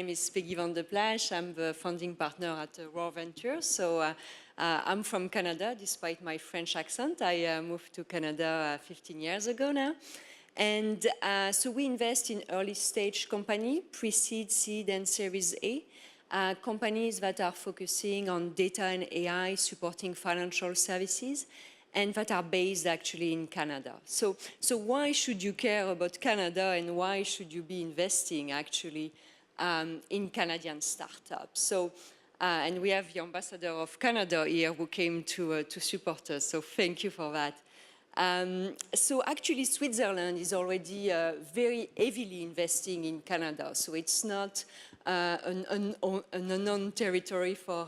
name is Peggy van de Plassche. I'm the founding partner at Raw Ventures. So I'm from Canada, despite my French accent. I moved to Canada 15 years ago now. And so we invest in early stage company, pre-seed, seed, and Series A. Companies that are focusing on data and AI, supporting financial services, and that are based actually in Canada. So why should you care about Canada, and why should you be investing actually in Canadian startups? So, and we have the ambassador of Canada here who came to support us, so thank you for that. So actually Switzerland is already very heavily investing in Canada, so it's not an unknown territory for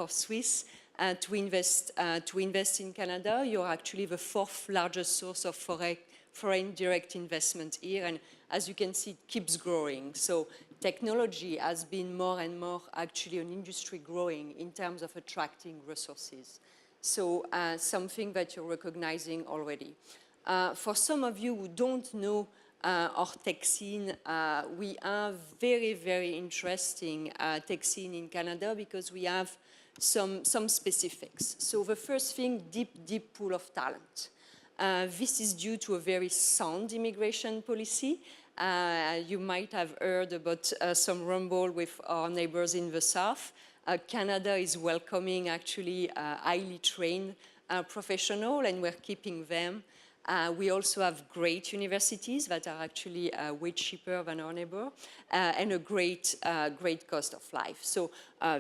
Swiss. To invest in Canada. You're actually the fourth largest source of foreign direct investment here, and as you can see, it keeps growing. So technology has been more and more actually an industry growing in terms of attracting resources. So something that you're recognizing already. For some of you who don't know our tech scene, we have very, very interesting tech scene in Canada because we have some specifics. So the first thing, deep pool of talent. This is due to a very sound immigration policy. You might have heard about some rumble with our neighbors in the south. Canada is welcoming actually highly trained professionals, and we're keeping them. We also have great universities that are actually way cheaper than our neighbor, and a great cost of life. So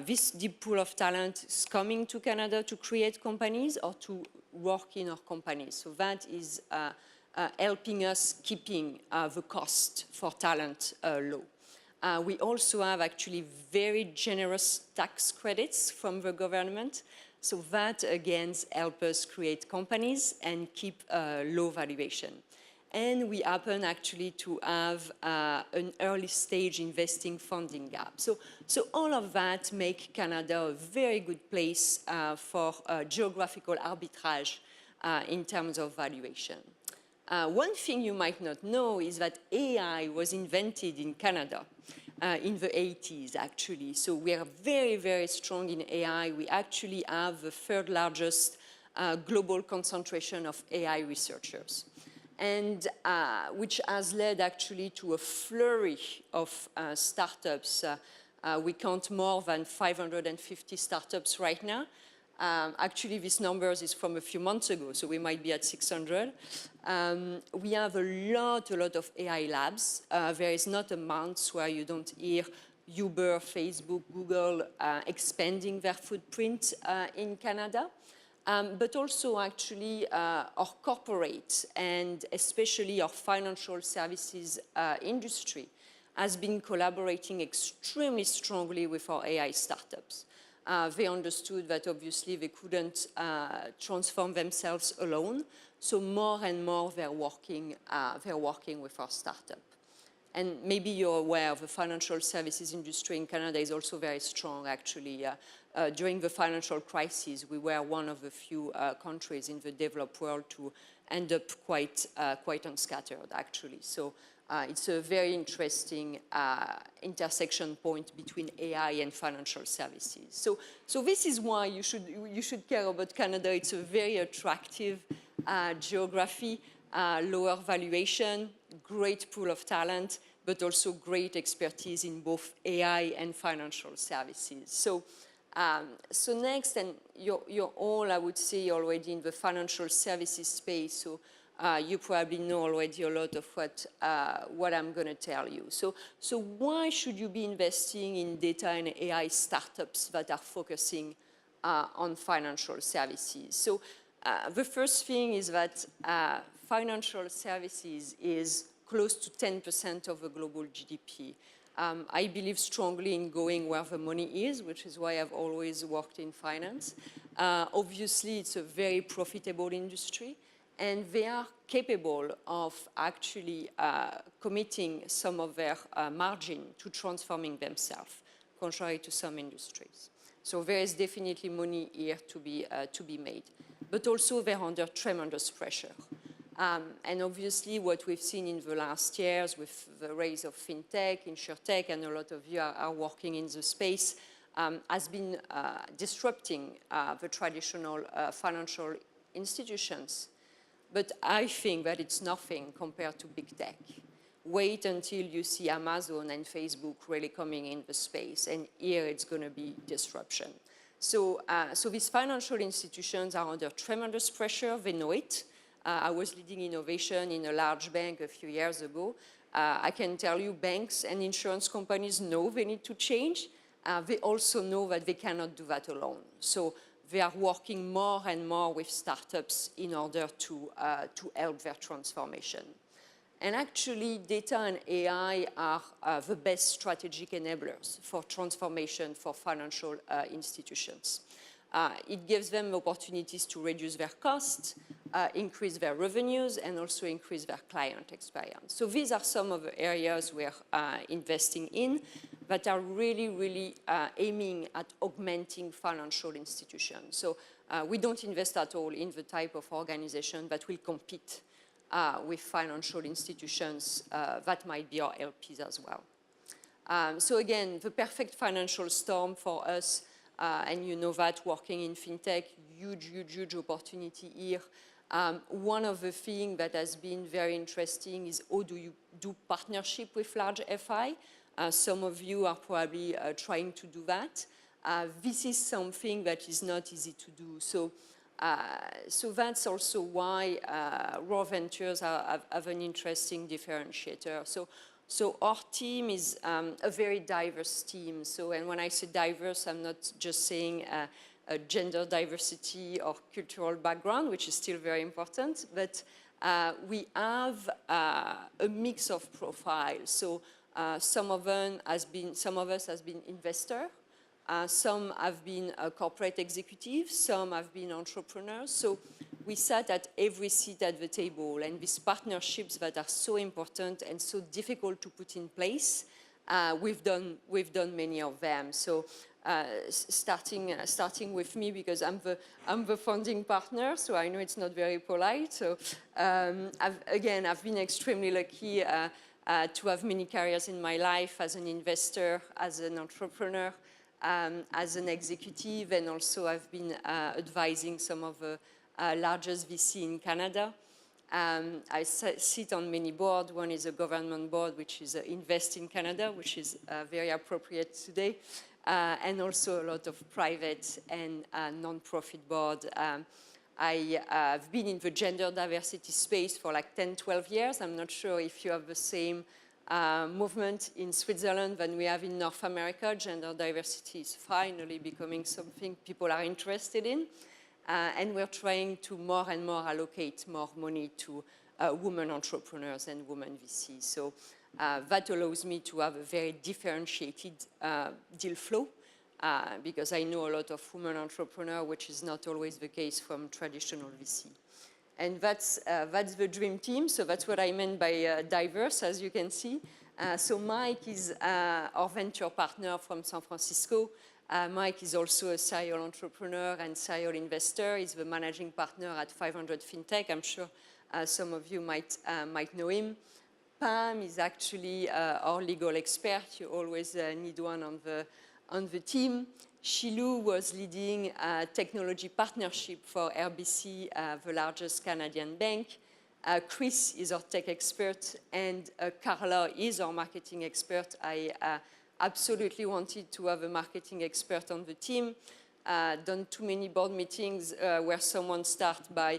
this deep pool of talent is coming to Canada to create companies or to work in our companies. So that is helping us keeping the cost for talent low. We also have actually very generous tax credits from the government. So that, again, helps us create companies and keep low valuation. And we happen actually to have an early stage investing funding gap. So all of that make Canada a very good place for geographical arbitrage in terms of valuation. One thing you might not know is that AI was invented in Canada. In the 80s, actually. So we are very, very strong in AI. We actually have the third largest global concentration of AI researchers, and which has led actually to a flurry of startups. We count more than 550 startups right now. Actually, this number is from a few months ago, so we might be at 600. We have a lot of AI labs. There is not a month where you don't hear Uber, Facebook, Google expanding their footprint in Canada. But also actually our corporate and especially our financial services industry has been collaborating extremely strongly with our AI startups. They understood that obviously they couldn't transform themselves alone, so more and more they're working with our startup. And maybe you're aware of the financial services industry in Canada is also very strong, actually. During the financial crisis, we were one of the few countries in the developed world to end up quite unscattered, actually. So it's a very interesting intersection point between AI and financial services. So this is why you should care about Canada. It's a very attractive geography, lower valuation, great pool of talent, but also great expertise in both AI and financial services. So next, and you're all, I would say, already in the financial services space. So you probably know already a lot of what I'm going to tell you. So why should you be investing in data and AI startups that are focusing on financial services? So the first thing is that financial services is close to 10% of the global GDP. I believe strongly in going where the money is, which is why I've always worked in finance. Obviously, it's a very profitable industry, and they are capable of actually committing some of their margin to transforming themselves, contrary to some industries. So there is definitely money here to be made. But also they're under tremendous pressure. And obviously, what we've seen in the last years with the rise of FinTech, InsurTech, and a lot of you are working in the space, has been disrupting the traditional financial institutions. But I think that it's nothing compared to big tech. Wait until you see Amazon and Facebook really coming in the space, and here it's going to be disruption. So these financial institutions are under tremendous pressure. They know it. I was leading innovation in a large bank a few years ago. I can tell you banks and insurance companies know they need to change. They also know that they cannot do that alone. So they are working more and more with startups in order to help their transformation. And actually, data and AI are the best strategic enablers for transformation for financial institutions. It gives them opportunities to reduce their costs, increase their revenues, and also increase their client experience. So these are some of the areas we're investing in that are really, really aiming at augmenting financial institutions. So we don't invest at all in the type of organization that will compete with financial institutions that might be our LPs as well. So again, the perfect financial storm for us, and you know that working in FinTech, huge, huge, huge opportunity here. One of the things that has been very interesting is how do you do partnership with large FI? Some of you are probably trying to do that. This is something that is not easy to do. So that's also why Raw Ventures have an interesting differentiator. So our team is a very diverse team. So, and when I say diverse, I'm not just saying a gender diversity or cultural background, which is still very important, but we have a mix of profiles. So some of us has been investor, some have been corporate executives, some have been entrepreneurs. So we sat at every seat at the table, and these partnerships that are so important and so difficult to put in place, we've done many of them. So starting with me, because I'm the founding partner, so I know it's not very polite. So I've been extremely lucky to have many careers in my life as an investor, as an entrepreneur, as an executive, and also I've been advising some of the largest VC in Canada. I sit on many boards. One is a government board, which is Invest in Canada, which is very appropriate today, and also a lot of private and non-profit board. I've been in the gender diversity space for like 10, 12 years. I'm not sure if you have the same movement in Switzerland than we have in North America. Gender diversity is finally becoming something people are interested in. And we're trying to more and more allocate more money to women entrepreneurs and women VCs. So that allows me to have a very differentiated deal flow because I know a lot of women entrepreneurs, which is not always the case from traditional VC. And that's the dream team. So that's what I meant by diverse, as you can see. So Mike is our venture partner from San Francisco. Mike is also a serial entrepreneur and serial investor. He's the managing partner at 500 FinTech. I'm sure some of you might know him. Pam is actually our legal expert. You always need one on the team. Shilu was leading a technology partnership for RBC, the largest Canadian bank. Chris is our tech expert, and Carla is our marketing expert. I absolutely wanted to have a marketing expert on the team. Done too many board meetings where someone starts by,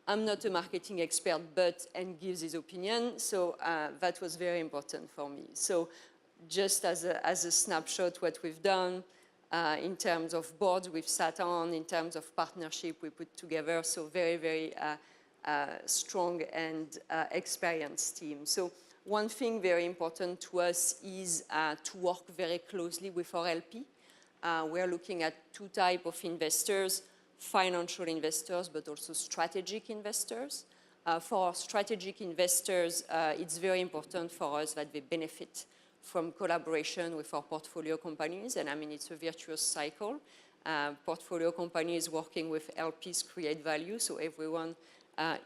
I'm not a marketing expert, but, and gives his opinion. So that was very important for me. So just as a snapshot, what we've done in terms of boards we've sat on, in terms of partnership we put together. So very, very strong and experienced team. So one thing very important to us is to work very closely with our LP. We're looking at two types of investors, financial investors, but also strategic investors. For strategic investors, it's very important for us that they benefit from collaboration with our portfolio companies. And I mean, it's a virtuous cycle. Portfolio companies working with LPs create value, so everyone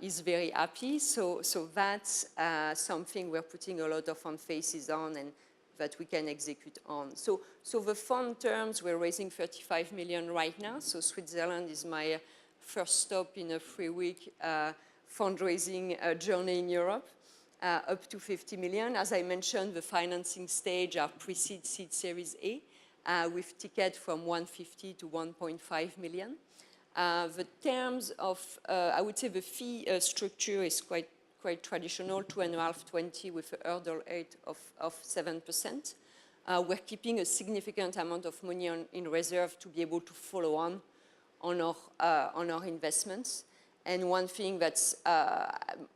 is very happy. So that's something we're putting a lot of emphasis on and that we can execute on. So the fund terms, we're raising 35 million right now. So Switzerland is my first stop in a 3-week fundraising journey in Europe, up to 50 million. As I mentioned, the financing stage are pre-seed, seed Series A, with ticket from 150 to 1.5 million. The terms of, I would say the fee structure is quite traditional, 2.5, 20 with a hurdle rate of 7%. We're keeping a significant amount of money in reserve to be able to follow on our investments. And one thing that's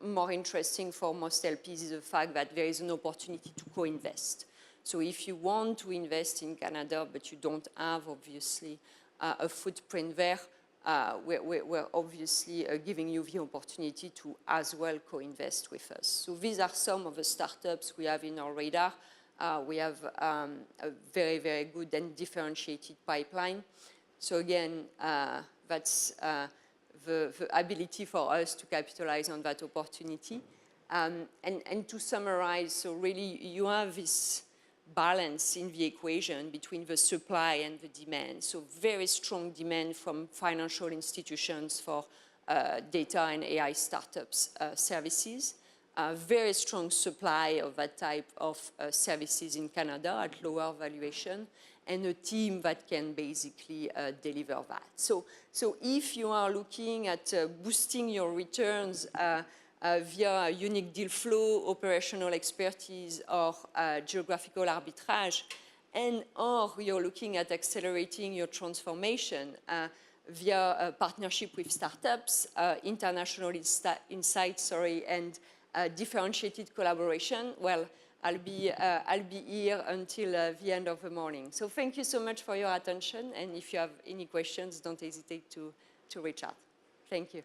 more interesting for most LPs is the fact that there is an opportunity to co-invest. So if you want to invest in Canada, but you don't have, obviously, a footprint there, we're obviously giving you the opportunity to as well co-invest with us. So these are some of the startups we have in our radar. We have a very, very good and differentiated pipeline. So again, that's the ability for us to capitalize on that opportunity. And to summarize, so really you have this balance in the equation between the supply and the demand. So very strong demand from financial institutions for data and AI startups services. Very strong supply of that type of services in Canada at lower valuation, and a team that can basically deliver that. So if you are looking at boosting your returns via unique deal flow, operational expertise, or geographical arbitrage, and or you're looking at accelerating your transformation via a partnership with startups, international insights, and differentiated collaboration, well, I'll be here until the end of the morning. So thank you so much for your attention, and if you have any questions, don't hesitate to reach out. Thank you.